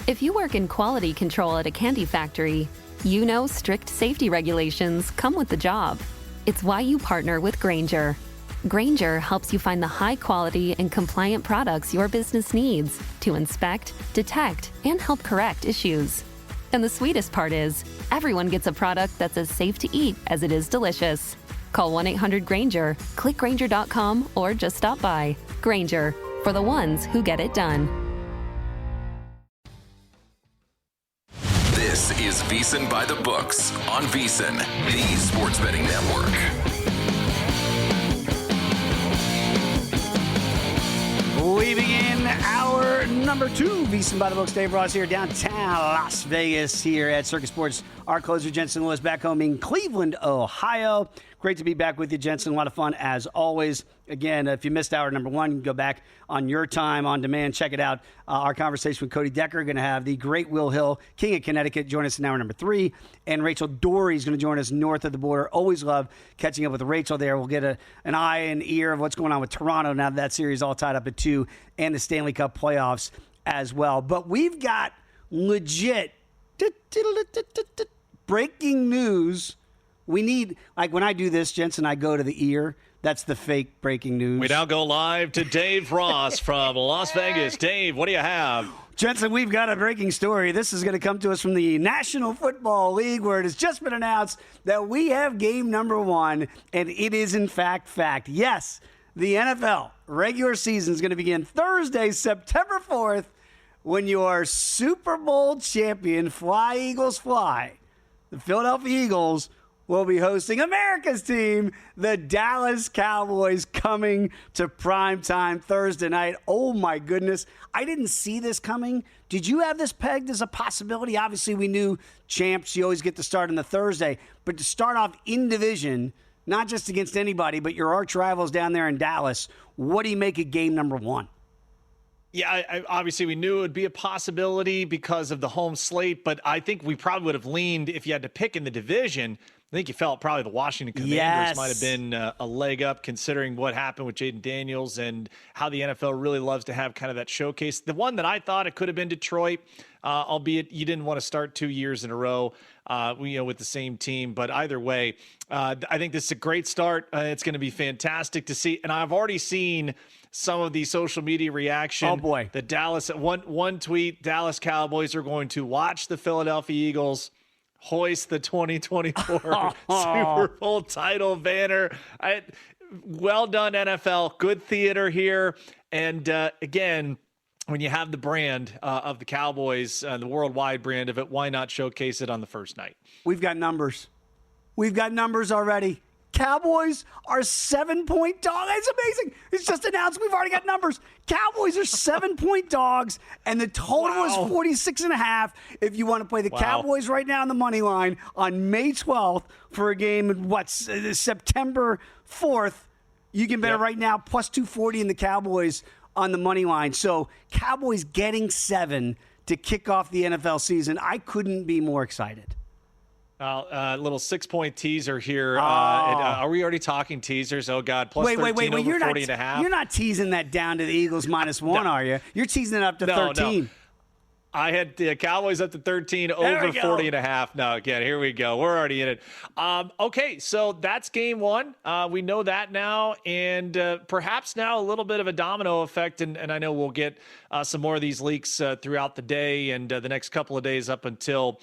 If you work in quality control at a candy factory, you know strict safety regulations come with the job. It's why you partner with Grainger. Grainger helps you find the high-quality and compliant products your business needs to inspect, detect, and help correct issues. And the sweetest part is, everyone gets a product that's as safe to eat as it is delicious. Call 1-800-GRAINGER, click Grainger.com, or just stop by. Grainger, for the ones who get it done. This is VSiN By The Books on VSiN, the sports betting network. We begin hour number 2. VSiN By The Books. Dave Ross here, downtown Las Vegas, here at Circus Sports. Our closer, Jensen Lewis, back home in Cleveland, Ohio. Great to be back with you, Jensen. A lot of fun as always. Again, if you missed hour number 1, you can go back on your time on demand. Check it out. Our conversation with Cody Decker. Going to have the great Will Hill, King of Connecticut, join us in hour number 3. And Rachel Dory is going to join us north of the border. Always love catching up with Rachel there. We'll get an eye and ear of what's going on with Toronto now that series all tied up at 2, and the Stanley Cup playoffs as well. But we've got legit breaking news. We need, like when I do this, Jensen, I go to the ear. That's the fake breaking news. We now go live to Dave Ross from Las Vegas. Dave, what do you have? Jensen, we've got a breaking story. This is going to come to us from the National Football League, where it has just been announced that we have game number 1, and it is in fact. Yes, the NFL regular season is going to begin Thursday, September 4th, when your Super Bowl champion, Fly Eagles Fly, the Philadelphia Eagles, will be hosting America's team, the Dallas Cowboys, coming to primetime Thursday night. Oh, my goodness. I didn't see this coming. Did you have this pegged as a possibility? Obviously, we knew champs, you always get to start on the Thursday. But to start off in division, not just against anybody, but your arch rivals down there in Dallas, what do you make of game number 1? Yeah, obviously we knew it would be a possibility because of the home slate, but I think we probably would have leaned, if you had to pick in the division, I think you felt probably the Washington Commanders might have been a leg up, considering what happened with Jaden Daniels and how the NFL really loves to have kind of that showcase. The one that I thought it could have been Detroit, albeit you didn't want to start 2 years in a row, with the same team. But either way, I think this is a great start. It's going to be fantastic to see. And I've already seen some of the social media reaction. Oh, boy. The Dallas, one tweet, Dallas Cowboys are going to watch the Philadelphia Eagles hoist the 2024 Super Bowl title banner. Well done, NFL. Good theater here. And again, when you have the brand of the Cowboys, the worldwide brand of it, why not showcase it on the first night? We've got numbers. We've got numbers already. Cowboys are 7-point dogs. It's amazing. It's just announced. We've already got numbers. Cowboys are 7-point dogs, and the total is 46.5. If you want to play the Cowboys right now on the money line on May 12th for a game, September 4th, you can bet it right now, plus 240 in the Cowboys on the money line. So Cowboys getting 7 to kick off the NFL season. I couldn't be more excited. A little 6-point teaser here. Are we already talking teasers? Oh, God. Plus 13 over 40.5. You're not teasing that down to the Eagles -1, are you? You're teasing it up to 13. No. I had the Cowboys up to 13 over 40.5. No, again, here we go. We're already in it. Okay, so that's game 1. We know that now, and perhaps now a little bit of a domino effect, and I know we'll get some more of these leaks throughout the day and the next couple of days up until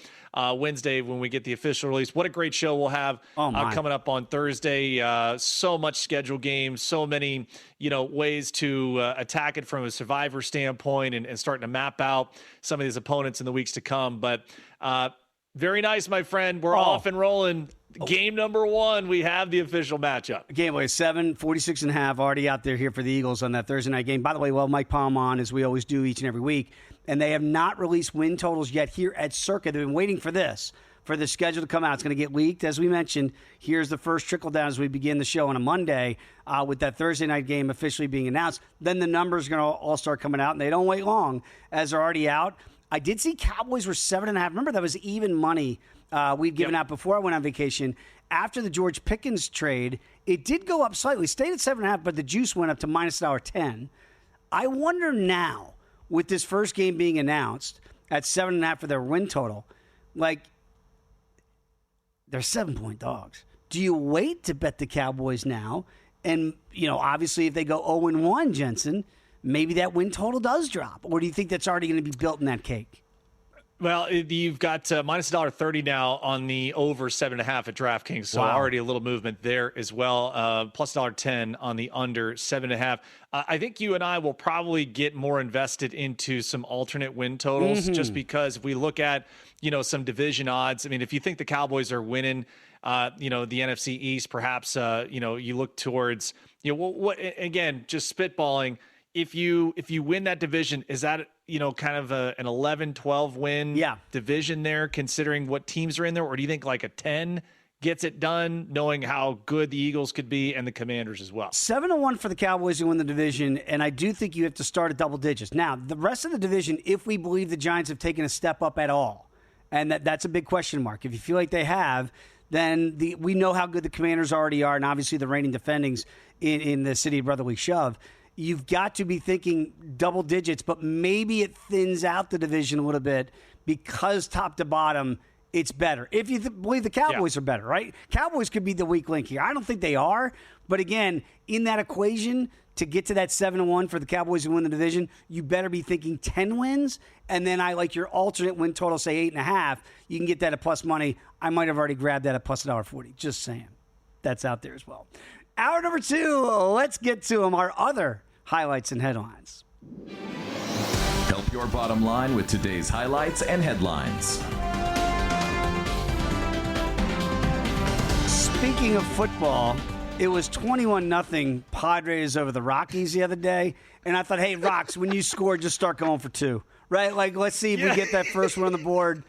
Wednesday when we get the official release. What a great show we'll have coming up on Thursday. So much scheduled games, so many ways to attack it from a survivor standpoint and starting to map out some of these opponents in the weeks to come. But very nice, my friend. We're off and rolling. Game number 1, we have the official matchup. Game 7, 46.5 already out there here for the Eagles on that Thursday night game. By the way, Mike Palm on, as we always do each and every week. And they have not released win totals yet here at Circa. They've been waiting for this, for the schedule to come out. It's going to get leaked. As we mentioned, here's the first trickle down as we begin the show on a Monday with that Thursday night game officially being announced. Then the numbers are going to all start coming out, and they don't wait long as they're already out. I did see Cowboys were 7.5. Remember, that was even money we'd given out before I went on vacation. After the George Pickens trade, it did go up slightly. Stayed at 7.5, but the juice went up to minus $1.10. I wonder now, with this first game being announced, at 7.5 for their win total. Like, they're 7-point dogs. Do you wait to bet the Cowboys now? And, obviously if they go 0-1, Jensen, maybe that win total does drop. Or do you think that's already going to be built in that cake? Well, you've got minus $1.30 now on the over 7.5 at DraftKings, so Wow. already a little movement there as well. Plus $1.10 on the under 7.5. I think you and I will probably get more invested into some alternate win totals, just because if we look at some division odds. I mean, if you think the Cowboys are winning, the NFC East, perhaps you look towards what again, just spitballing. If you win that division, is that kind of an 11-12 win division there, considering what teams are in there? Or do you think like a 10 gets it done, knowing how good the Eagles could be and the Commanders as well? 7-1 for the Cowboys to win the division, and I do think you have to start at double digits. Now, the rest of the division, if we believe the Giants have taken a step up at all, and that's a big question mark. If you feel like they have, then we know how good the Commanders already are, and obviously the reigning defendings in the City of Brotherly Shove. You've got to be thinking double digits, but maybe it thins out the division a little bit because top to bottom, it's better. If you believe the Cowboys are better, right? Cowboys could be the weak link here. I don't think they are. But again, in that equation, to get to that 7-1 for the Cowboys to win the division, you better be thinking 10 wins. And then I like your alternate win total, say 8.5. You can get that at plus money. I might have already grabbed that at plus $1.40. Just saying. That's out there as well. Hour number 2, let's get to them. Our other highlights and headlines. Help your bottom line with today's highlights and headlines. Speaking of football, it was 21-0 Padres over the Rockies the other day. And I thought, hey, Rocks, when you score, just start going for 2. Right? Like, let's see if we get that first one on the board.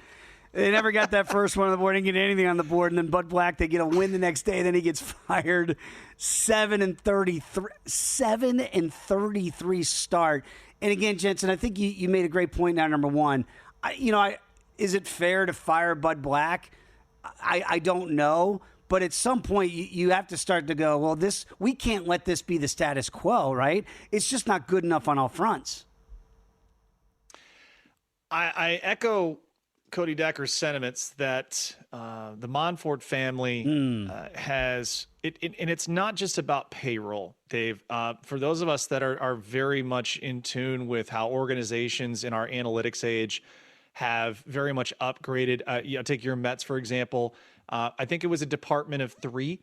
They never got that first one on the board. Didn't get anything on the board. And then Bud Black, they get a win the next day. Then he gets fired. 7-33 start. And again, Jensen, I think you made a great point now, number one. Is it fair to fire Bud Black? I don't know. But at some point, you have to start to go, well, we can't let this be the status quo, right? It's just not good enough on all fronts. I echo Cody Decker's sentiments that the Monfort family has it, and it's not just about payroll, Dave. For those of us that are very much in tune with how organizations in our analytics age have very much upgraded. Take your Mets, for example. I think it was a department of 3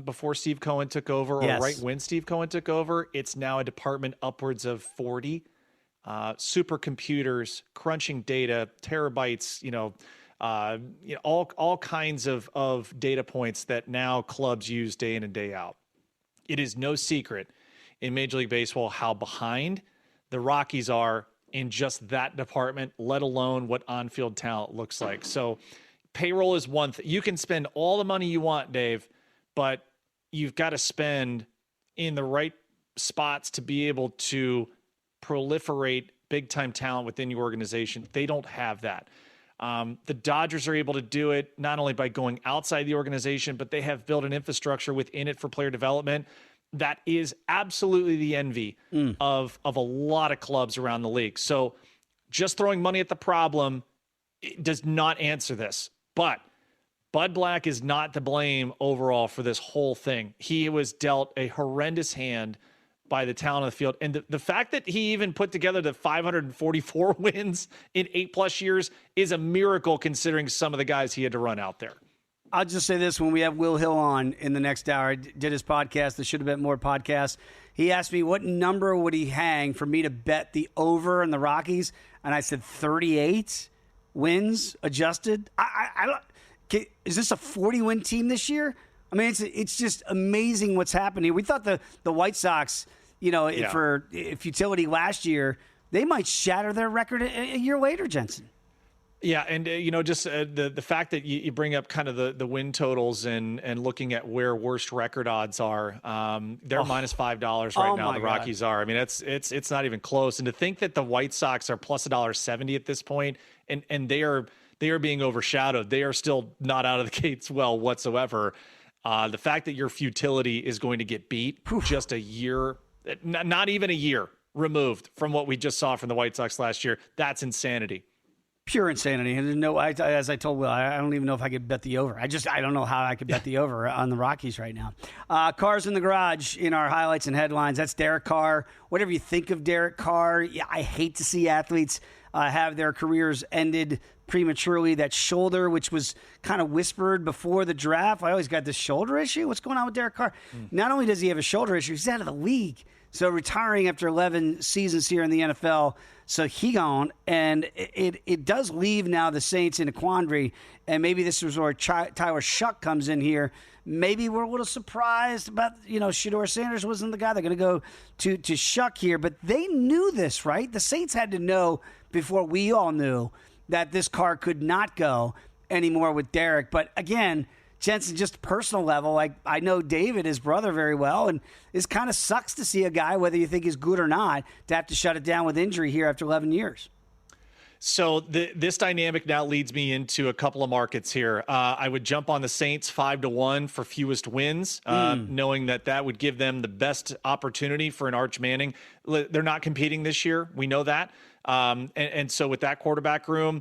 before Steve Cohen took over, or right when Steve Cohen took over. It's now a department upwards of 40. Supercomputers, crunching data, terabytes, all kinds of data points that now clubs use day in and day out. It is no secret in Major League Baseball how behind the Rockies are in just that department, let alone what on-field talent looks like. So payroll is one thing. You can spend all the money you want, Dave, but you've got to spend in the right spots to be able to proliferate big-time talent within your organization. They don't have that. The Dodgers are able to do it not only by going outside the organization, but they have built an infrastructure within it for player development that is absolutely the envy of a lot of clubs around the league. So just throwing money at the problem does not answer this. But Bud Black is not to blame overall for this whole thing. He was dealt a horrendous hand by the talent of the field. And the fact that he even put together the 544 wins in 8+ years is a miracle considering some of the guys he had to run out there. I'll just say this: when we have Will Hill on in the next hour, I did his podcast, the Should Have Bet More podcast. He asked me what number would he hang for me to bet the over in the Rockies, and I said 38 wins adjusted. Is this a 40-win team this year? I mean, it's just amazing what's happening. We thought the White Sox, for futility last year, they might shatter their record a year later, Jensen. Yeah, and just the fact that you bring up kind of the win totals and looking at where worst record odds are, they're minus $5 right now. The Rockies are. I mean, it's not even close. And to think that the White Sox are plus $1.70 at this point, and they are being overshadowed. They are still not out of the gates well whatsoever. The fact that your futility is going to get beat just a year, not even a year removed from what we just saw from the White Sox last year, that's insanity. Pure insanity. And no, as I told Will, I don't even know if I could bet the over. I don't know how I could bet the over on the Rockies right now. Cars in the garage in our highlights and headlines. That's Derek Carr. Whatever you think of Derek Carr, yeah, I hate to see athletes have their careers ended prematurely. That shoulder, which was kind of whispered before the draft. I always got this shoulder issue. What's going on with Derek Carr? Not only does he have a shoulder issue, he's out of the league. So retiring after 11 seasons here in the NFL. So he gone, and it does leave now the Saints in a quandary, and maybe this is where Tyler Shuck comes in here. Maybe we're a little surprised about, Shedeur Sanders wasn't the guy. They're going to go to Shuck here, but they knew this, right? The Saints had to know before we all knew that this car could not go anymore with Derek. But again, Jensen, just personal level, like I know David, his brother, very well, and it kind of sucks to see a guy, whether you think he's good or not, to have to shut it down with injury here after 11 years. So this dynamic now leads me into a couple of markets here. I would jump on the Saints 5-1 for fewest wins, knowing that would give them the best opportunity for an Arch Manning. They're not competing this year. We know that. And so with that quarterback room,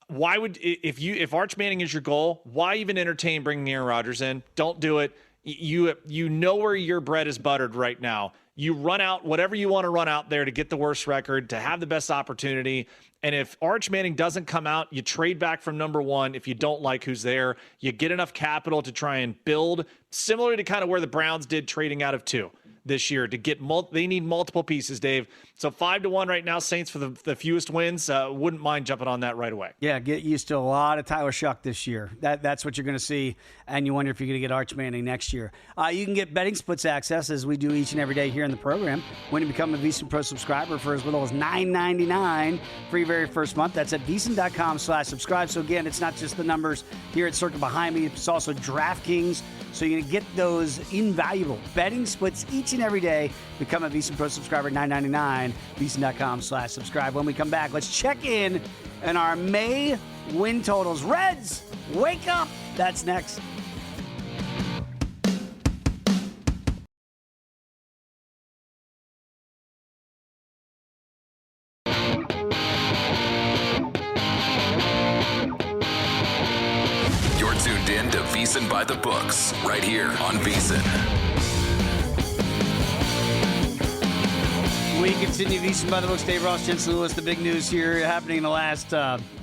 why would, if Arch Manning is your goal, why even entertain bringing Aaron Rodgers in? Don't do it. You know where your bread is buttered right now. You run out whatever you want to run out there to get the worst record, to have the best opportunity. And if Arch Manning doesn't come out, you trade back from number one. If you don't like who's there, you get enough capital to try and build, similar to kind of where the Browns did trading out of 2 this year to get they need multiple pieces, Dave. So 5-1 right now, Saints for the fewest wins. Wouldn't mind jumping on that right away. Yeah, get used to a lot of Tyler Shuck this year. That's what you're going to see, and you wonder if you're going to get Arch Manning next year. You can get betting splits access as we do each and every day here in the program when you become a VSiN Pro subscriber for as little as $9.99 for your very first month. That's at VSiN.com/subscribe. So again, it's not just the numbers here at Circa behind me. It's also DraftKings. So you're going to get those invaluable betting splits each and every day. Become a VSiN Pro subscriber at $9.99. VSiN.com/subscribe. When we come back, let's check in on our May win totals. Reds, wake up. That's next. You're tuned in to VSiN By The Books, right here on VSiN. We continue VSiN By The Books. Dave Ross, Jensen Lewis. The big news here happening in the last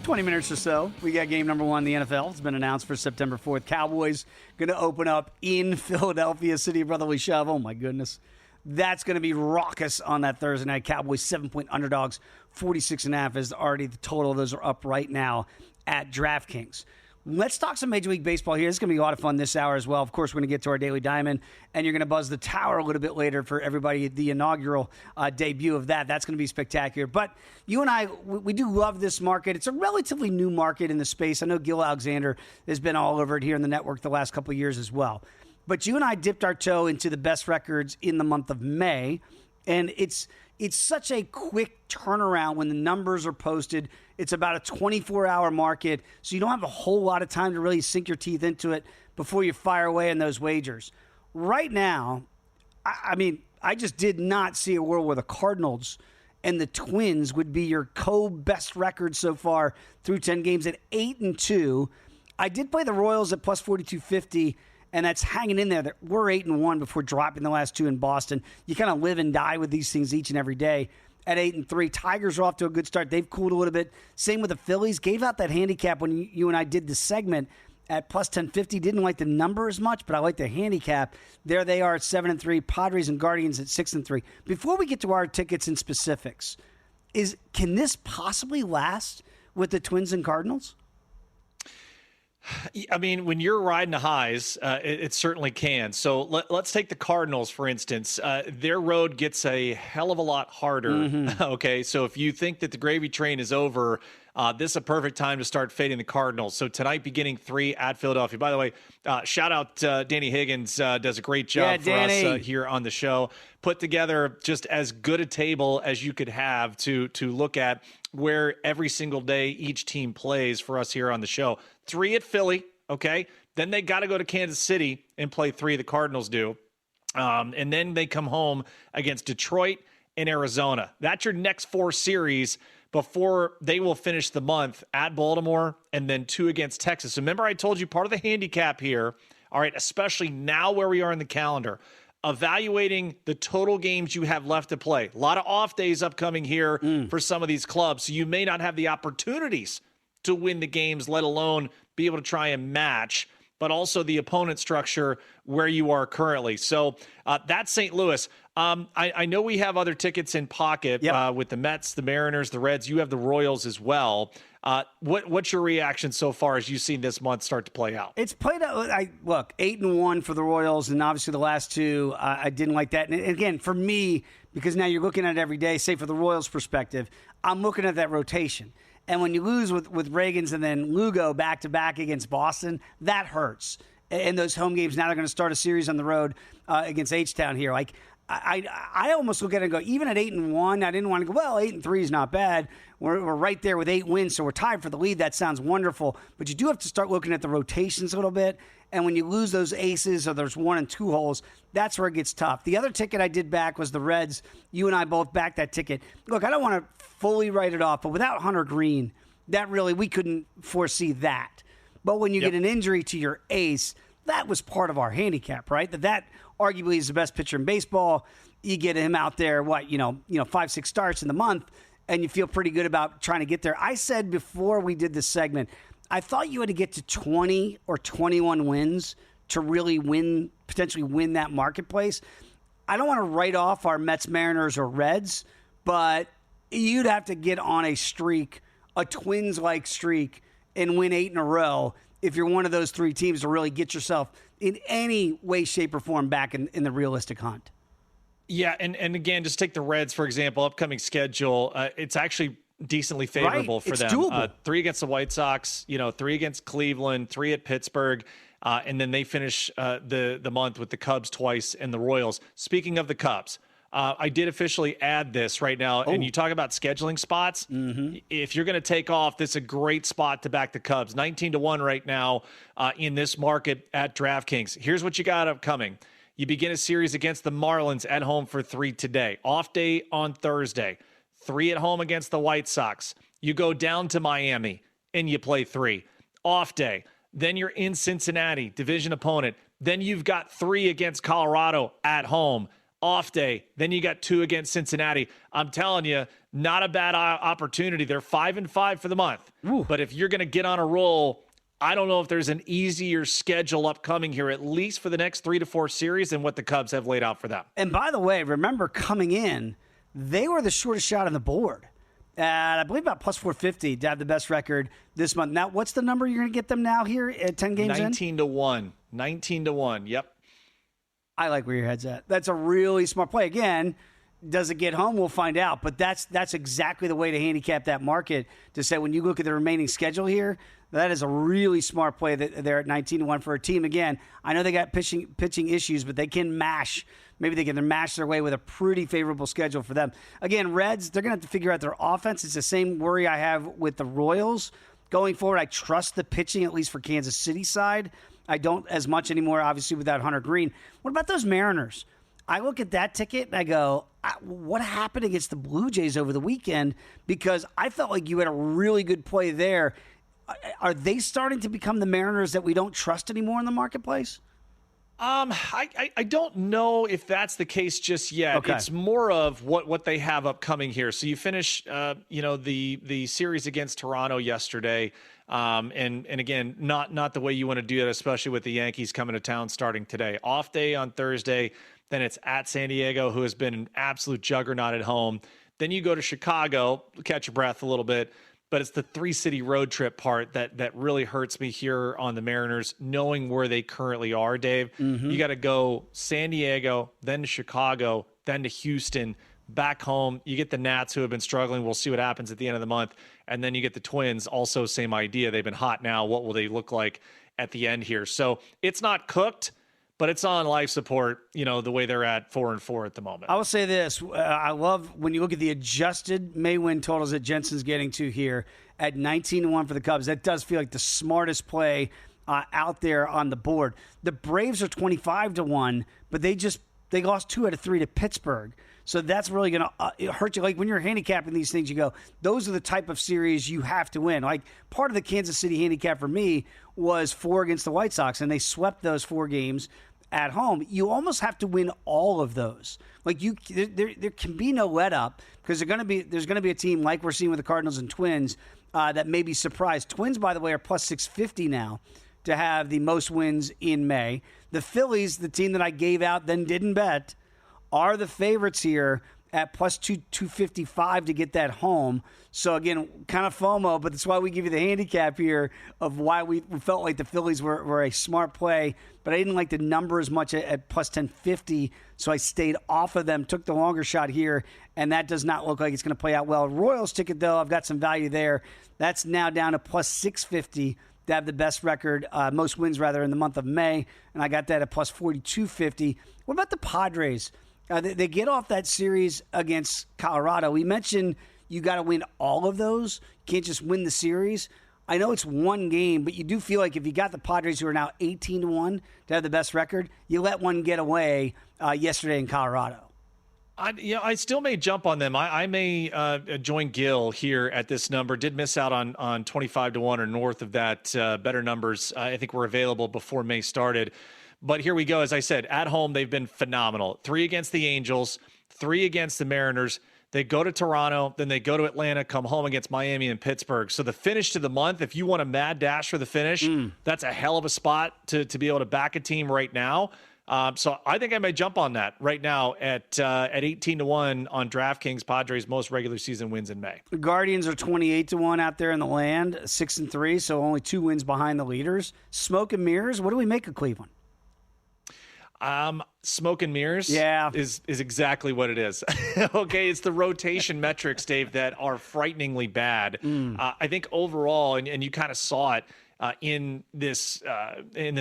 20 minutes or so. We got game number 1 in the NFL. It's been announced for September 4th. Cowboys going to open up in Philadelphia, City of Brotherly Shove. Oh, my goodness. That's going to be raucous on that Thursday night. Cowboys 7-point underdogs. 46.5 is already the total. Those are up right now at DraftKings. Let's talk some Major League Baseball here. It's going to be a lot of fun this hour as well. Of course, we're going to get to our Daily Diamond, and you're going to buzz the tower a little bit later for everybody, the inaugural debut of that. That's going to be spectacular. But you and I, we do love this market. It's a relatively new market in the space. I know Gil Alexander has been all over it here in the network the last couple of years as well. But you and I dipped our toe into the best records in the month of May, and it's such a quick turnaround when the numbers are posted. It's about a 24-hour market, so you don't have a whole lot of time to really sink your teeth into it before you fire away on those wagers. Right now, I just did not see a world where the Cardinals and the Twins would be your co-best record so far through 10 games at 8-2. I did play the Royals at plus 42.50, and that's hanging in there. We're 8-1 before dropping the last 2 in Boston. You kind of live and die with these things each and every day. At 8-3, Tigers are off to a good start. They've cooled a little bit. Same with the Phillies. Gave out that handicap when you and I did the segment at plus 1050. Didn't like the number as much, but I like the handicap. There they are at 7-3. Padres and Guardians at 6-3. Before we get to our tickets and specifics, can this possibly last with the Twins and Cardinals? I mean, when you're riding the highs, it certainly can. So let's take the Cardinals, for instance. Their road gets a hell of a lot harder. Mm-hmm. Okay, so if you think that the gravy train is over, this is a perfect time to start fading the Cardinals. So tonight, beginning 3 at Philadelphia. By the way, shout out Danny Higgins. Does a great job for us here on the show. Put together just as good a table as you could have to look at where every single day each team plays for us here on the show. 3 at Philly, okay? Then they got to go to Kansas City and play 3, the Cardinals do. And then they come home against Detroit and Arizona. That's your next 4 series. before they will finish the month at Baltimore and then 2 against Texas. So remember, I told you part of the handicap here, all right, especially now where we are in the calendar, evaluating the total games you have left to play. A lot of off days upcoming here for some of these clubs, so you may not have the opportunities to win the games, let alone be able to try and match, but also the opponent structure where you are currently. So that's St. Louis. I know we have other tickets in pocket with the Mets, the Mariners, the Reds. You have the Royals as well. What's your reaction so far as you've seen this month start to play out? It's played out. Look, 8-1 for the Royals, and obviously the last two, I didn't like that. And again, for me, because now you're looking at it every day, say for the Royals' perspective, I'm looking at that rotation. And when you lose with Reagans and then Lugo back-to-back against Boston, that hurts. And those home games, now they're going to start a series on the road against H-Town here. Like, I almost look at it and go, even at 8-1, I didn't want to go, well, 8-3 is not bad. We're right there with 8 wins, so we're tied for the lead. That sounds wonderful. But you do have to start looking at the rotations a little bit. And when you lose those aces or there's 1 and 2 holes, that's where it gets tough. The other ticket I did back was the Reds. You and I both backed that ticket. Look, I don't want to fully write it off, but without Hunter Green, we couldn't foresee that. But when you get an injury to your ace, that was part of our handicap, right? That arguably is the best pitcher in baseball. You get him out there, 5-6 starts in the month, and you feel pretty good about trying to get there. I said before we did this segment, I thought you had to get to 20 or 21 wins to really potentially win that marketplace. I don't want to write off our Mets, Mariners, or Reds, but you'd have to get on a streak, a Twins-like streak, and win 8 in a row if you're one of those 3 teams to really get yourself in any way, shape, or form back in the realistic hunt. Yeah, and again, just take the Reds, for example, upcoming schedule. It's actually decently favorable for them. Doable. 3 against the White Sox, 3 against Cleveland, 3 at Pittsburgh, and then they finish the month with the Cubs twice and the Royals. Speaking of the Cubs, I did officially add this right now, and you talk about scheduling spots. Mm-hmm. If you're going to take off, this is a great spot to back the Cubs. 19-1 right now in this market at DraftKings. Here's what you got upcoming. You begin a series against the Marlins at home for 3 today. Off day on Thursday. 3 at home against the White Sox. You go down to Miami and you play 3. Off day. Then you're in Cincinnati, division opponent. Then you've got 3 against Colorado at home. Off day. Then you got 2 against Cincinnati. I'm telling you, not a bad opportunity. They're 5-5 for the month. Ooh. But if you're going to get on a roll, I don't know if there's an easier schedule upcoming here, at least for the next 3 to 4 series, than what the Cubs have laid out for them. And by the way, remember coming in, they were the shortest shot on the board. I believe about plus 450 to have the best record this month. Now, what's the number you're going to get them now here at 10 games 19-1. 19-1. Yep. I like where your head's at. That's a really smart play. Again, does it get home? We'll find out. But that's exactly the way to handicap that market, to say when you look at the remaining schedule here, that is a really smart play that they're at 19-1 for a team. Again, I know they got pitching issues, but they can mash. Maybe they can mash their way with a pretty favorable schedule for them. Again, Reds, they're going to have to figure out their offense. It's the same worry I have with the Royals. Going forward, I trust the pitching, at least for Kansas City side. I don't as much anymore, obviously, without Hunter Green. What about those Mariners? I look at that ticket and I go, what happened against the Blue Jays over the weekend? Because I felt like you had a really good play there. Are they starting to become the Mariners that we don't trust anymore in the marketplace? I don't know if that's the case just yet. Okay. It's more of what they have upcoming here. So you finish, the series against Toronto yesterday. And again, not the way you want to do it, especially with the Yankees coming to town starting today. Off day on Thursday. Then it's at San Diego, who has been an absolute juggernaut at home. Then you go to Chicago, catch your breath a little bit. But it's the 3-city road trip part that really hurts me here on the Mariners, knowing where they currently are, Dave. Mm-hmm. You got to go San Diego, then to Chicago, then to Houston, back home. You get the Nats, who have been struggling. We'll see what happens at the end of the month. And then you get the Twins, also same idea. They've been hot now. What will they look like at the end here? So it's not cooked, but it's on life support, the way they're at 4-4 at the moment. I will say this. I love when you look at the adjusted May Win totals that Jensen's getting to here at 19-1 for the Cubs. That does feel like the smartest play out there on the board. The Braves are 25-1, but they lost 2 out of 3 to Pittsburgh. So that's really going to hurt you. Like when you're handicapping these things, you go, those are the type of series you have to win. Like part of the Kansas City handicap for me was 4 against the White Sox, and they swept those 4 games at home. You almost have to win all of those. Like there can be no let up because there's going to be a team like we're seeing with the Cardinals and Twins that may be surprised. Twins, by the way, are plus 650 now to have the most wins in May. The Phillies, the team that I gave out then didn't bet, are the favorites here at plus 255 to get that home. So, again, kind of FOMO, but that's why we give you the handicap here of why we felt like the Phillies were a smart play. But I didn't like the number as much at plus 1050, so I stayed off of them, took the longer shot here, and that does not look like it's going to play out well. Royals ticket, though, I've got some value there. That's now down to plus 650 to have the best record, most wins, rather, in the month of May, and I got that at plus 4250. What about the Padres? They get off that series against Colorado. We mentioned you got to win all of those. You can't just win the series. I know it's one game, but you do feel like if you got the Padres, who are now 18-1 to have the best record, you let one get away yesterday in Colorado. I still may jump on them. I may join Gil here at this number. Did miss out on 25-1 or north of that. Better numbers, I think, were available before May started. But here we go. As I said, at home, they've been phenomenal. 3 against the Angels, 3 against the Mariners. They go to Toronto, then they go to Atlanta, come home against Miami and Pittsburgh. So the finish to the month, if you want a mad dash for the finish, that's a hell of a spot to be able to back a team right now. So I think I may jump on that right now at 18-1 on DraftKings. Padres most regular season wins in May. The Guardians are 28-1 out there in the land, 6-3, so only 2 wins behind the leaders. Smoke and mirrors. What do we make of Cleveland? Smoke and mirrors is exactly what it is. Okay, it's the rotation metrics, Dave, that are frighteningly bad. I think overall, and you kind of saw it in this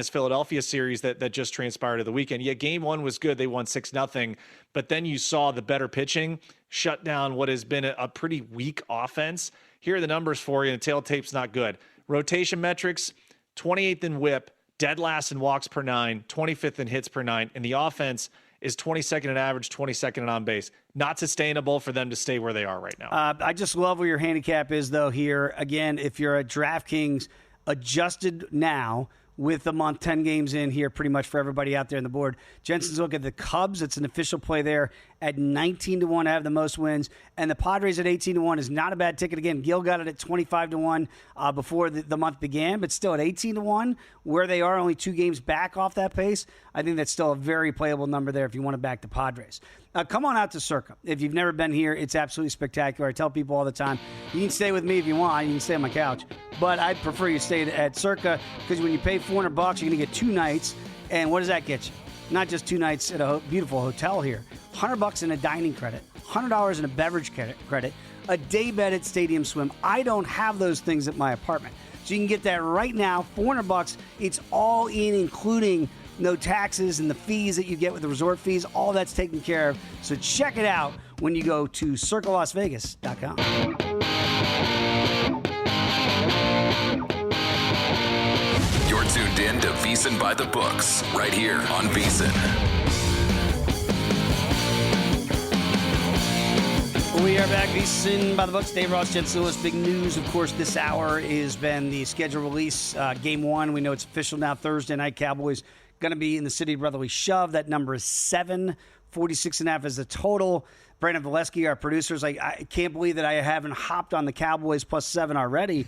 Philadelphia series that just transpired of the weekend. Yeah, game 1 was good. They won 6-0, but then you saw the better pitching shut down what has been a pretty weak offense. Here are the numbers for you, and the tail tape's not good. Rotation metrics, 28th in WHIP, dead last in walks per 9, 25th in hits per 9, and the offense is 22nd in average, 22nd in on base. Not sustainable for them to stay where they are right now. I just love where your handicap is, though, here. Again, if you're at DraftKings, adjusted now with the month 10 games in here pretty much for everybody out there on the board. Jensen's look at the Cubs. It's an official play there at 19-1 to have the most wins. And the Padres at 18-1 is not a bad ticket. Again, Gil got it at 25-1 before the month began, but still at 18-1, where they are only 2 games back off that pace. I think that's still a very playable number there if you want to back the Padres. Come on out to Circa. If you've never been here, it's absolutely spectacular. I tell people all the time, you can stay with me if you want. You can stay on my couch. But I'd prefer you stay at Circa because when you pay $400, you're going to get 2 nights. And what does that get you? Not just 2 nights at a beautiful hotel here. $100 in a dining credit, $100 in a beverage credit, a day bed at Stadium Swim. I don't have those things at my apartment. So you can get that right now, $400. It's all in, including no taxes and the fees that you get with the resort fees. All that's taken care of. So check it out when you go to circlelasvegas.com. You're tuned in to VSiN By The Books, right here on VSiN. We are back. VSiN By The Books. Dave Ross, Jensen Lewis. Big news, of course, this hour has been the schedule release. Game 1, we know it's official now. Thursday night, Cowboys going to be in the City of Brotherly Shove. That number is 7. 46.5 is the total. Brandon Valesky, our producer, is like, I can't believe that I haven't hopped on the Cowboys plus 7 already.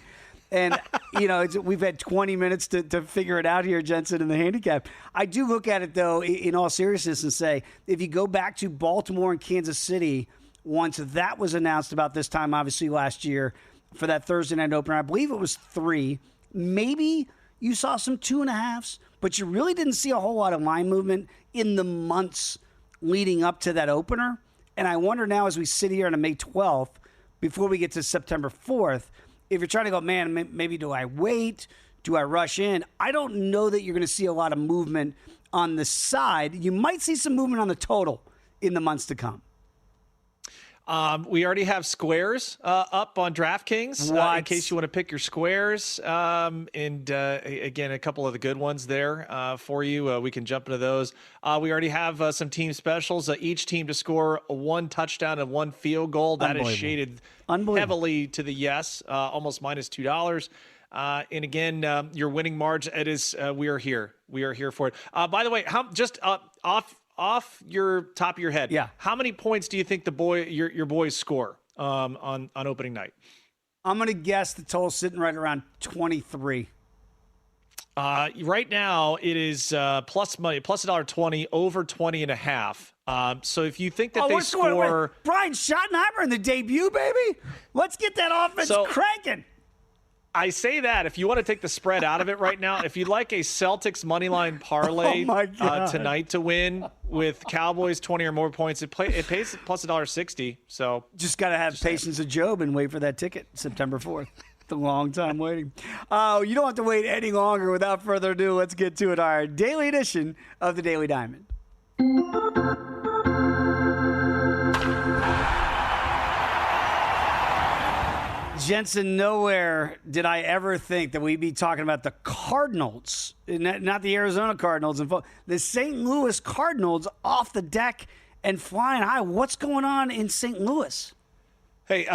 And, we've had 20 minutes to figure it out here, Jensen, in the handicap. I do look at it, though, in all seriousness and say, if you go back to Baltimore and Kansas City, once that was announced about this time, obviously, last year for that Thursday night opener, I believe it was 3. Maybe you saw some 2.5s, but you really didn't see a whole lot of line movement in the months leading up to that opener. And I wonder now, as we sit here on May 12th, before we get to September 4th, if you're trying to go, man, maybe do I wait? Do I rush in? I don't know that you're going to see a lot of movement on the side. You might see some movement on the total in the months to come. We already have squares up on DraftKings in case you want to pick your squares. Again, a couple of the good ones there for you. We can jump into those. We already have some team specials. Each team to score one touchdown and one field goal. That is shaded heavily to the yes, almost minus $2. And again, your winning margin, it is, we are here. We are here for it. By the way, off your top of your head, how many points do you think your boys score on opening night? I'm going to guess the total sitting right around 23. Right now, it is plus money, plus $1.20, over 20.5. So if you think that they score... Brian Schottenheimer in the debut, baby. Let's get that offense cranking. I say that if you want to take the spread out of it right now, if you'd like a Celtics moneyline parlay tonight to win with Cowboys 20 or more points, it pays plus $1.60. So just got to have patience of Job and wait for that ticket September 4th. It's a long time waiting. You don't have to wait any longer. Without further ado, let's get to it. Our daily edition of the Daily Diamond. Jensen, nowhere did I ever think that we'd be talking about the Cardinals, not the Arizona Cardinals, the St. Louis Cardinals off the deck and flying high. What's going on in St. Louis? Hey,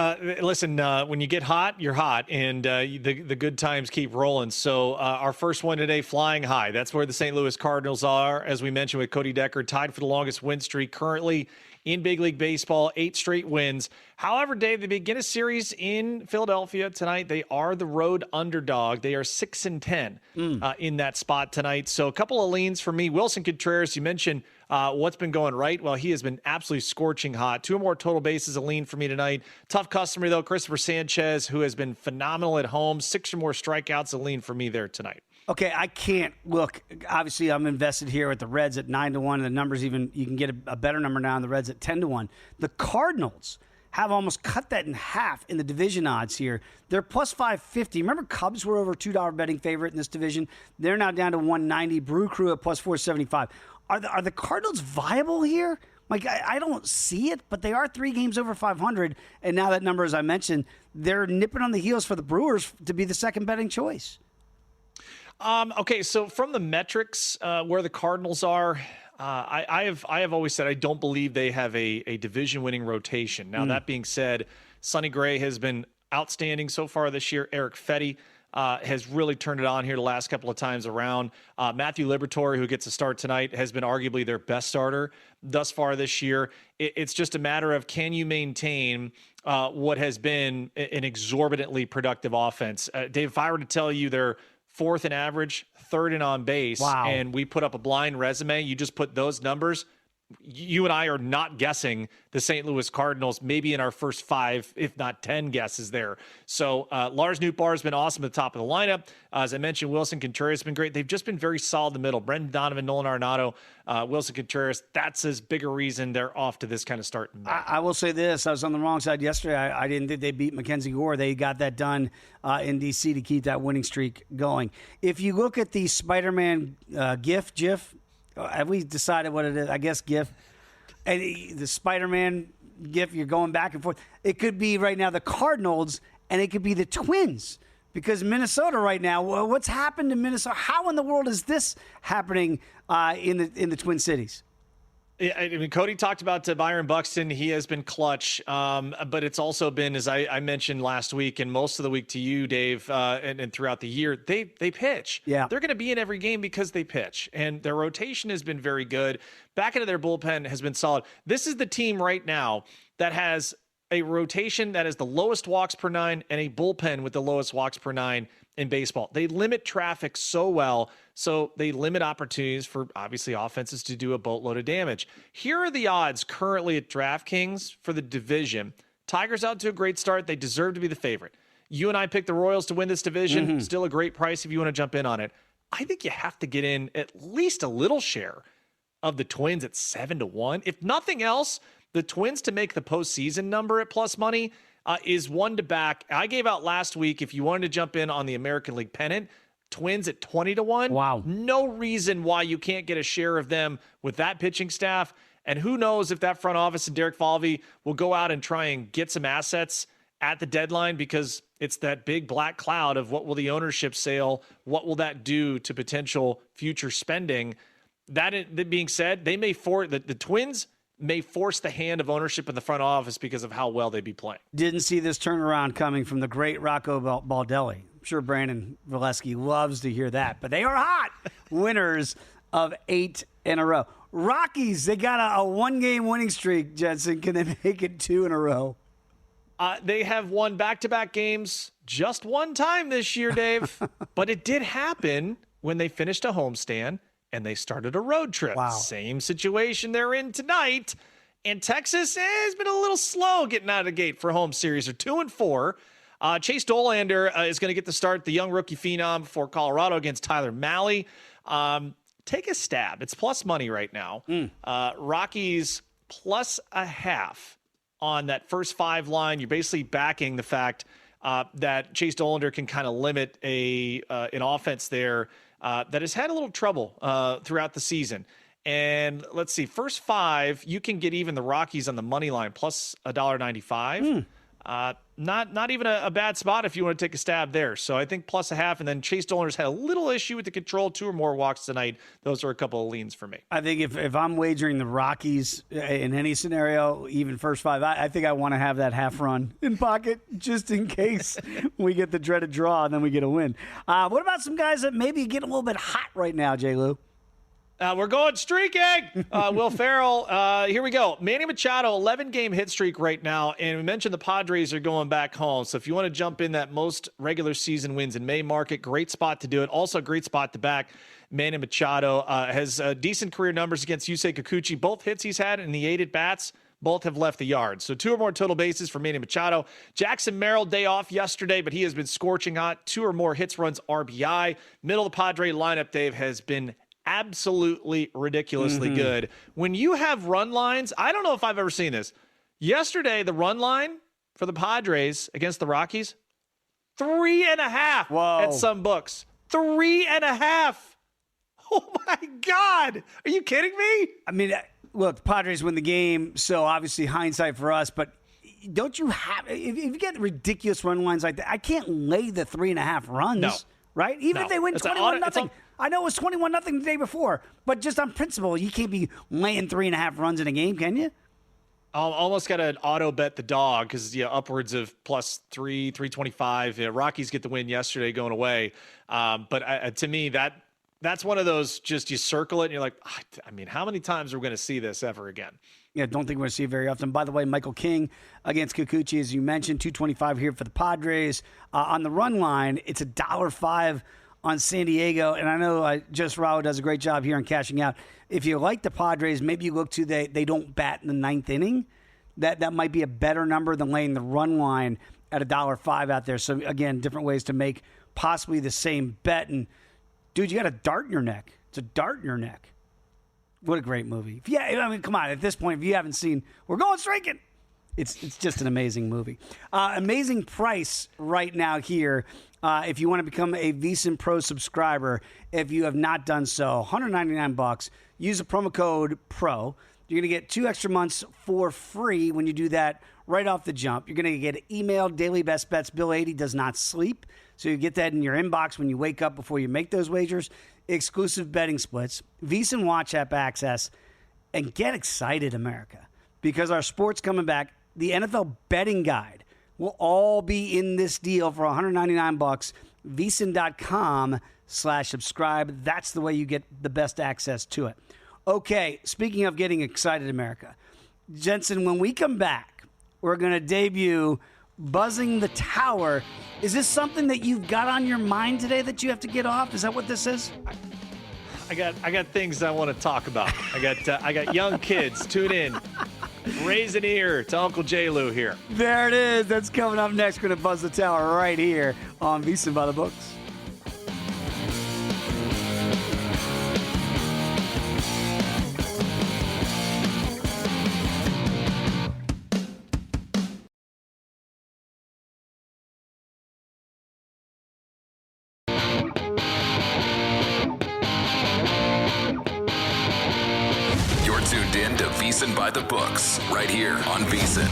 listen, when you get hot, you're hot, and the good times keep rolling. So our first one today, flying high. That's where the St. Louis Cardinals are, as we mentioned with Cody Decker, tied for the longest win streak currently in Big League Baseball, 8 straight wins. However, Dave, they begin a series in Philadelphia tonight. They are the road underdog. They are 6-10 in that spot tonight. So a couple of leans for me. Wilson Contreras, you mentioned what's been going right. Well, he has been absolutely scorching hot. 2 or more total bases, a lean for me tonight. Tough customer, though, Christopher Sanchez, who has been phenomenal at home. 6 or more strikeouts, a lean for me there tonight. Okay, I can't look. Obviously, I'm invested here with the Reds at 9-1. And the numbers even you can get a better number now. And the Reds at 10-1. The Cardinals have almost cut that in half in the division odds here. They're plus 550. Remember, Cubs were over $2 betting favorite in this division. They're now down to 190. Brew Crew at plus 475. Are the Cardinals viable here? Like, I don't see it, but they are 3 games over 500. And now that number, as I mentioned, they're nipping on the heels for the Brewers to be the second betting choice. Okay, so from the metrics where the Cardinals are, I have always said I don't believe they have a division-winning rotation. Now, that being said, Sonny Gray has been outstanding so far this year. Eric Fetty has really turned it on here the last couple of times around. Matthew Liberatore, who gets a start tonight, has been arguably their best starter thus far this year. It's just a matter of, can you maintain what has been an exorbitantly productive offense? Dave, if I were to tell you they're 4th in average, 3rd in on base, and we put up a blind resume, you just put those numbers, you and I are not guessing the St. Louis Cardinals, maybe in our first 5, if not 10 guesses there. So Lars Nootbaar has been awesome at the top of the lineup. As I mentioned, Wilson Contreras has been great. They've just been very solid in the middle. Brendan Donovan, Nolan Arenado, Wilson Contreras, that's as big a reason they're off to this kind of start. I will say this. I was on the wrong side yesterday. I didn't think they beat Mackenzie Gore. They got that done in D.C. to keep that winning streak going. If you look at the Spider-Man GIF, have we decided what it is? I guess GIF. And the Spider-Man GIF, you're going back and forth. It could be right now the Cardinals, and it could be the Twins. Because Minnesota right now, what's happened to Minnesota? How in the world is this happening in the Twin Cities? I mean, Cody talked about Byron Buxton. He has been clutch, but it's also been, as I mentioned last week and most of the week to you, Dave, and throughout the year, they pitch. Yeah. They're going to be in every game because they pitch, and their rotation has been very good. Back into their bullpen has been solid. This is the team right now that has a rotation that is the lowest walks per 9 and a bullpen with the lowest walks per 9 in baseball. They limit traffic so well, so they limit opportunities for, obviously, offenses to do a boatload of damage. Here are the odds currently at DraftKings for the division. Tigers out to a great start. They deserve to be the favorite. You and I picked the Royals to win this division. Still a great price if you want to jump in on it. I think you have to get in at least a little share of the Twins at 7-1. If nothing else, the Twins to make the postseason number at plus money is one to back. I gave out last week, if you wanted to jump in on the American League pennant, Twins at 20-1. Wow. No reason why you can't get a share of them with that pitching staff. And who knows if that front office and Derek Falvey will go out and try and get some assets at the deadline, because it's that big black cloud of what will the ownership sale, what will that do to potential future spending. That being said, they may the Twins may force the hand of ownership in the front office because of how well they'd be playing. Didn't see this turnaround coming from the great Rocco Baldelli. I'm sure Brandon Valesky loves to hear that, but they are hot winners of 8 in a row. Rockies, they got a one-game winning streak, Jensen. Can they make it 2 in a row? They have won back-to-back games just one time this year, Dave. But it did happen when they finished a homestand and they started a road trip. Wow. Same situation they're in tonight. And Texas has been a little slow getting out of the gate for home series. They're 2-4. Chase Dollander is going to get the start, the young rookie phenom for Colorado against Tyler Mahle. Take a stab. It's plus money right now. Rockies plus a half on that first 5 line. You're basically backing the fact that Chase Dollander can kind of limit an offense there that has had a little trouble throughout the season. And let's see, first 5, you can get even the Rockies on the money line plus $1.95. Not even a bad spot if you want to take a stab there. So I think plus a half. And then Chase Dollander's had a little issue with the control, 2 or more walks tonight. Those are a couple of leans for me. I think if I'm wagering the Rockies in any scenario, even first 5, I think I want to have that half run in pocket just in case we get the dreaded draw and then we get a win. What about some guys that maybe get a little bit hot right now, J. Lou? We're going streaking. Will Ferrell, here we go. Manny Machado, 11-game hit streak right now. And we mentioned the Padres are going back home. So if you want to jump in that most regular season wins in May market, great spot to do it. Also a great spot to back Manny Machado. Has decent career numbers against Yusei Kikuchi. Both hits he's had in the 8 at-bats, both have left the yard. So 2 or more total bases for Manny Machado. Jackson Merrill, day off yesterday, but he has been scorching hot. 2 or more hits, runs, RBI. Middle of the Padre lineup, Dave, has been absolutely ridiculously good. When you have run lines, I don't know if I've ever seen this. Yesterday, the run line for the Padres against the Rockies, 3.5 at some books. 3.5. Oh my God. Are you kidding me? I mean, look, the Padres win the game, so obviously hindsight for us, but don't you have, if you get ridiculous run lines like that, I can't lay the 3.5 runs. No. Right? Even if they win 21-0. I know it was 21-0 the day before, but just on principle, you can't be laying 3.5 runs in a game, can you? Almost got an auto bet the dog because upwards of plus 325. Rockies get the win yesterday going away. But to me, that's one of those, just you circle it and you're like, I mean, how many times are we going to see this ever again? Yeah, don't think we're going to see it very often. By the way, Michael King against Kikuchi, as you mentioned, 225 here for the Padres. On the run line, it's $1.05 on San Diego. And I know Just Rao does a great job here on cashing out. If you like the Padres, maybe you look to they don't bat in the 9th inning. That might be a better number than laying the run line at $1.05 out there. So, again, different ways to make possibly the same bet. And, dude, you got a dart in your neck. It's a dart in your neck. What a great movie. Yeah, I mean, come on. At this point, if you haven't seen We're Going Streaking, it's just an amazing movie. Amazing price right now here if you want to become a VSiN Pro subscriber. If you have not done so, $199. Use the promo code PRO. You're going to get 2 extra months for free when you do that right off the jump. You're going to get emailed daily best bets. Bill 80 does not sleep, so you get that in your inbox when you wake up before you make those wagers. Exclusive betting splits, VSiN Watch App access, and get excited, America, because our sport's coming back. The NFL betting guide will all be in this deal for $199. VSiN.com/subscribe. That's the way you get the best access to it. Okay, speaking of getting excited, America, Jensen, when we come back, we're going to debut Buzzin The Tower. Is this something that you've got on your mind today that you have to get off? Is that what this is? I got things I want to talk about. I got young kids. Tune in. Raise an ear to Uncle J. Lou here. There it is. That's coming up next. We're going to Buzz the Tower right here on VSiN By The Books. in to VSiN By The Books, right here on VSiN.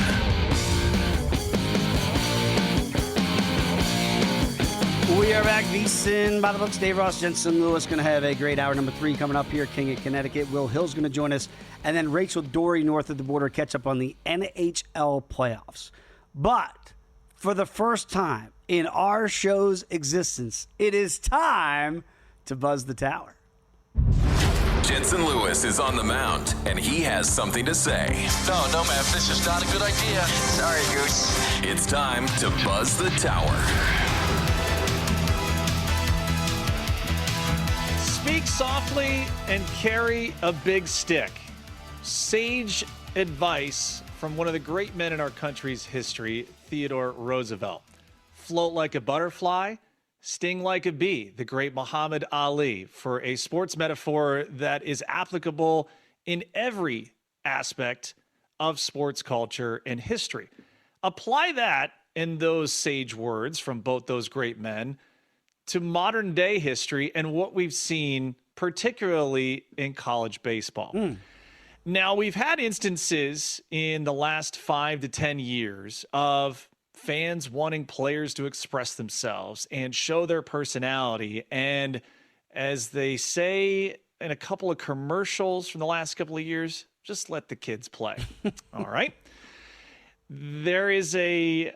We are back. VSiN By The Books. Dave Ross, Jensen Lewis going to have a great hour number 3 coming up here. King of Connecticut. Will Hill's going to join us. And then Rachel Dory north of the border catch up on the NHL playoffs. But for the first time in our show's existence, it is time to buzz the tower. Jensen Lewis is on the mound, and he has something to say. No, man, this is not a good idea. Sorry, Goose. It's time to buzz the tower. Speak softly and carry a big stick. Sage advice from one of the great men in our country's history, Theodore Roosevelt. Float like a butterfly, sting like a bee, the great Muhammad Ali, for a sports metaphor that is applicable in every aspect of sports culture and history. Apply that in those sage words from both those great men to modern day history and what we've seen, particularly in college baseball. Now, we've had instances in the last 5 to 10 years of fans wanting players to express themselves and show their personality. And as they say in a couple of commercials from the last couple of years, just let the kids play. All right. There is a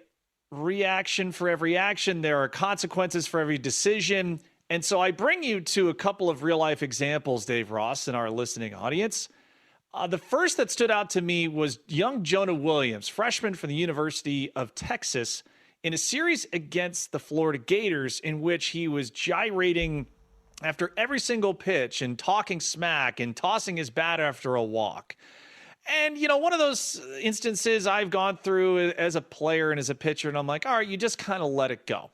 reaction for every action. There are consequences for every decision. And so I bring you to a couple of real life examples, Dave Ross, and our listening audience. The first that stood out to me was young Jonah Williams, freshman from the University of Texas, in a series against the Florida Gators in which he was gyrating after every single pitch and talking smack and tossing his bat after a walk. And, you know, one of those instances I've gone through as a player and as a pitcher, and I'm like, all right, you just kind of let it go.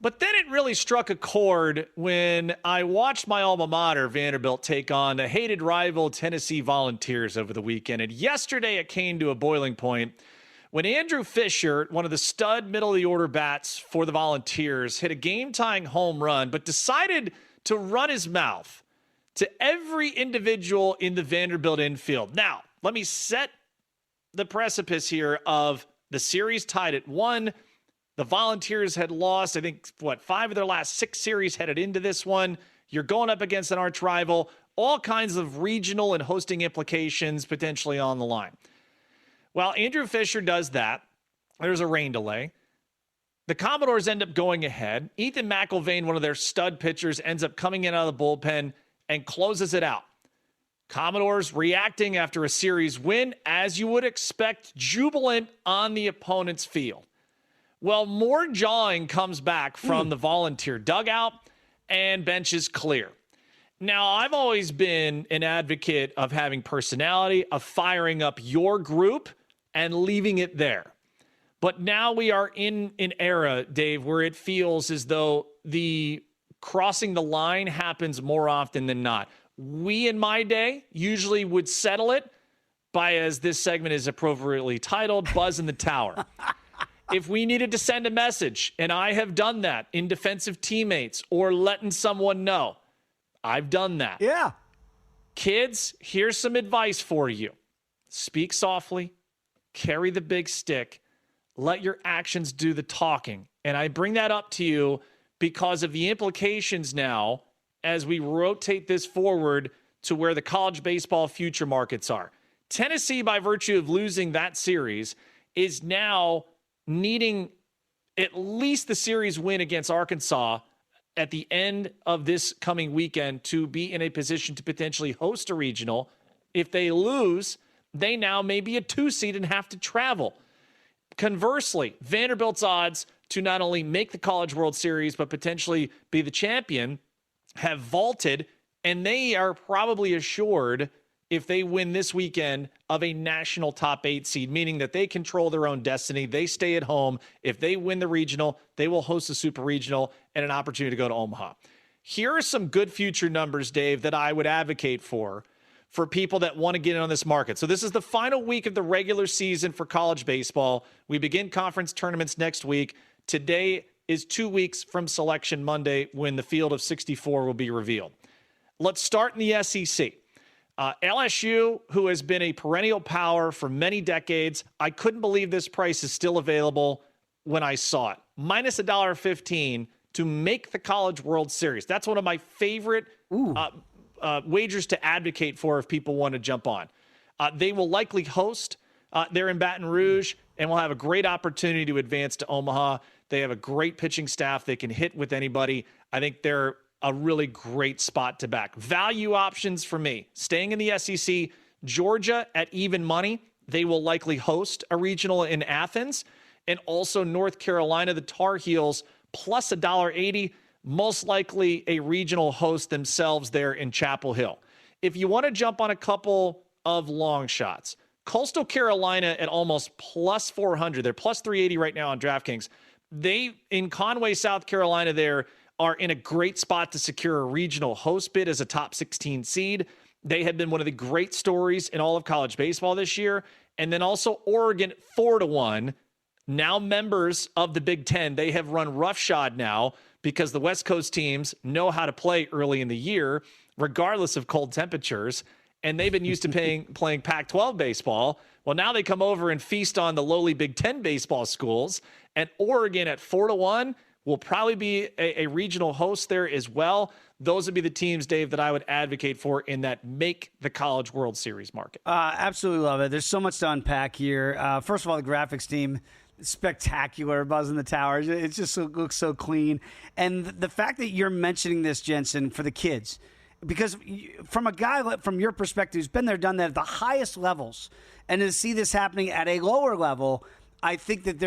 But then it really struck a chord when I watched my alma mater, Vanderbilt, take on the hated rival Tennessee Volunteers over the weekend. And yesterday it came to a boiling point when Andrew Fisher, one of the stud middle-of-the-order bats for the Volunteers, hit a game-tying home run, but decided to run his mouth to every individual in the Vanderbilt infield. Now, let me set the precipice here of the series tied at 1. The Volunteers had lost, I think, 5 of their last 6 series headed into this one. You're going up against an arch rival, all kinds of regional and hosting implications potentially on the line. Well, Andrew Fisher does that. There's a rain delay. The Commodores end up going ahead. Ethan McIlvain, one of their stud pitchers, ends up coming in out of the bullpen and closes it out. Commodores reacting after a series win, as you would expect, jubilant on the opponent's field. Well, more jawing comes back from the Volunteer dugout, and bench is clear. Now, I've always been an advocate of having personality, of firing up your group and leaving it there. But now we are in an era, Dave, where it feels as though the crossing the line happens more often than not. We, in my day, usually would settle it by, as this segment is appropriately titled, Buzzin The Tower. If we needed to send a message, and I have done that in defensive teammates or letting someone know, I've done that. Yeah. Kids, here's some advice for you. Speak softly, carry the big stick, let your actions do the talking. And I bring that up to you because of the implications now as we rotate this forward to where the college baseball future markets are. Tennessee, by virtue of losing that series, is now needing at least the series win against Arkansas at the end of this coming weekend to be in a position to potentially host a regional. If they lose, they now may be a 2 seed and have to travel. Conversely, Vanderbilt's odds to not only make the College World Series, but potentially be the champion have vaulted, and they are probably assured, if they win this weekend, of a national top 8 seed, meaning that they control their own destiny. They stay at home. If they win the regional, they will host the super regional and an opportunity to go to Omaha. Here are some good future numbers, Dave, that I would advocate for people that want to get in on this market. So this is the final week of the regular season for college baseball. We begin conference tournaments next week. Today is 2 weeks from Selection Monday when the field of 64 will be revealed. Let's start in the SEC. LSU, who has been a perennial power for many decades, I couldn't believe this price is still available when I saw it. Minus $1.15 to make the College World Series. That's one of my favorite wagers to advocate for if people want to jump on. They will likely host. They're in Baton Rouge, and will have a great opportunity to advance to Omaha. They have a great pitching staff. They can hit with anybody. I think they're a really great spot to back. Value options for me. Staying in the SEC, Georgia at even money. They will likely host a regional in Athens. And also North Carolina, the Tar Heels, plus $1.80. Most likely a regional host themselves there in Chapel Hill. If you want to jump on a couple of long shots, Coastal Carolina at almost plus 400. They're plus 380 right now on DraftKings. They, in Conway, South Carolina, there are in a great spot to secure a regional host bid as a top 16 seed. They have been one of the great stories in all of college baseball this year. And then also Oregon 4-1, now members of the Big Ten. They have run roughshod now because the West Coast teams know how to play early in the year, regardless of cold temperatures. And they've been used to playing Pac-12 baseball. Well, now they come over and feast on the lowly Big Ten baseball schools. And Oregon at 4-1 will probably be a regional host there as well. Those would be the teams, Dave, that I would advocate for in that make the College World Series market. Absolutely love it. There's so much to unpack here. First of all, the graphics team, spectacular. Buzzin The Tower. It just looks so clean. And the fact that you're mentioning this, Jensen, for the kids, because from a guy, from your perspective, who's been there, done that at the highest levels, and to see this happening at a lower level, I think that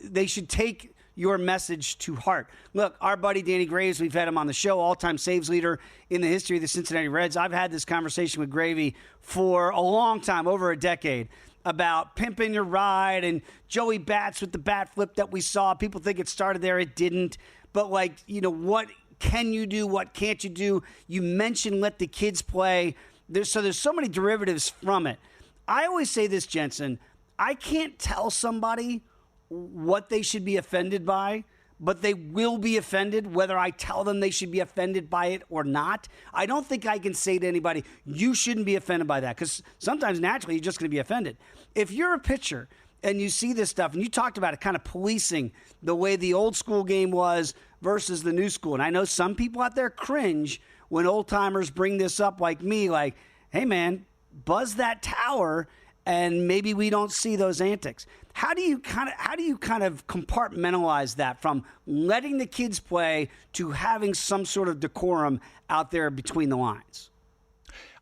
they should take your message to heart. Look, our buddy Danny Graves, we've had him on the show, all-time saves leader in the history of the Cincinnati Reds. I've had this conversation with Gravy for a long time, over a decade, about pimping your ride and Joey Bats with the bat flip that we saw. People think it started there. It didn't. But, what can you do? What can't you do? You mentioned let the kids play. There's so many derivatives from it. I always say this, Jensen. I can't tell somebody what they should be offended by, but they will be offended whether I tell them they should be offended by it or not. I don't think I can say to anybody, you shouldn't be offended by that, because sometimes naturally you're just going to be offended. If you're a pitcher and you see this stuff, and you talked about it, kind of policing the way the old school game was versus the new school, and I know some people out there cringe when old timers bring this up like me, like, hey man, buzz that tower, and maybe we don't see those antics. How do you kind of compartmentalize that from letting the kids play to having some sort of decorum out there between the lines?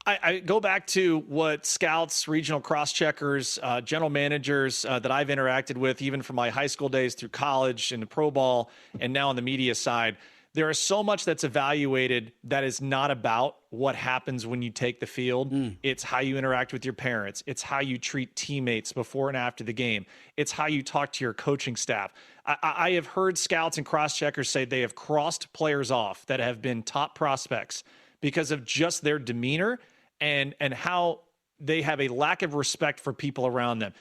I go back to what scouts, regional cross-checkers, general managers that I've interacted with, even from my high school days through college and the pro ball and now on the media side. There is so much that's evaluated that is not about what happens when you take the field. It's how you interact with your parents. It's how you treat teammates before and after the game. It's how you talk to your coaching staff. I have heard scouts and cross-checkers say they have crossed players off that have been top prospects because of just their demeanor and how they have a lack of respect for people around them.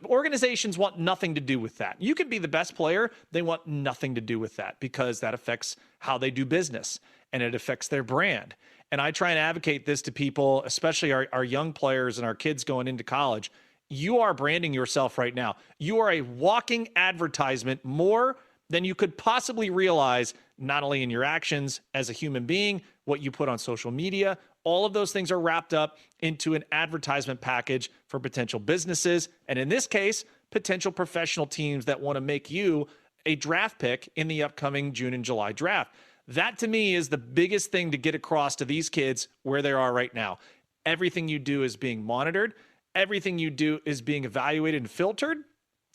Organizations want nothing to do with that. You could be the best player. They want nothing to do with that because that affects how they do business and it affects their brand. And I try and advocate this to people, especially our young players and our kids going into college. You are branding yourself right now. You are a walking advertisement more than you could possibly realize, not only in your actions as a human being, what you put on social media. All of those things are wrapped up into an advertisement package for potential businesses. And in this case, potential professional teams that want to make you a draft pick in the upcoming June and July draft. That to me is the biggest thing to get across to these kids where they are right now. Everything you do is being monitored. Everything you do is being evaluated and filtered.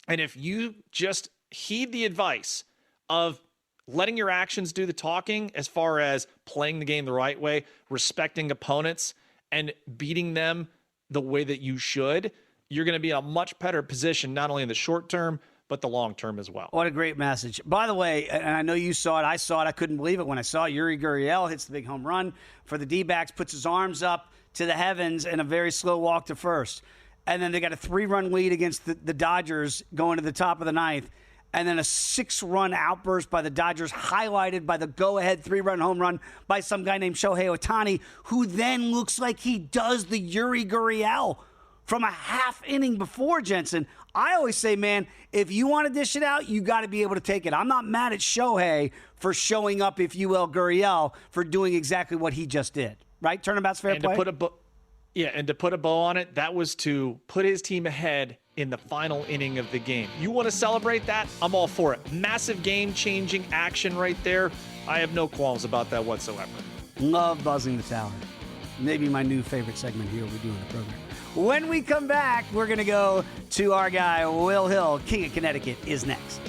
And if you just heed the advice of letting your actions do the talking as far as playing the game the right way, respecting opponents, and beating them the way that you should, you're going to be in a much better position, not only in the short term, but the long term as well. What a great message. By the way, and I know you saw it, I saw it, I couldn't believe it when I saw it. Yuri Gurriel hits the big home run for the D-backs, puts his arms up to the heavens, and a very slow walk to first. And then they got a 3-run lead against the Dodgers going to the top of the ninth. and then a 6-run outburst by the Dodgers, highlighted by the go-ahead 3-run home run by some guy named Shohei Ohtani, who then looks like he does the Yuri Gurriel from a half inning before, Jensen. I always say, man, if you want to dish it out, you got to be able to take it. I'm not mad at Shohei for showing up, if you will, Gurriel, for doing exactly what he just did. Right? Turnabout's fair play? And to put a bow on it, that was to put his team ahead in the final inning of the game. You want to celebrate that? I'm all for it. Massive game-changing action right there. I have no qualms about that whatsoever. Love Buzzing the Tower. Maybe my new favorite segment here we do in the program. When we come back, we're going to go to our guy, Will Hill. King of Connecticut is next.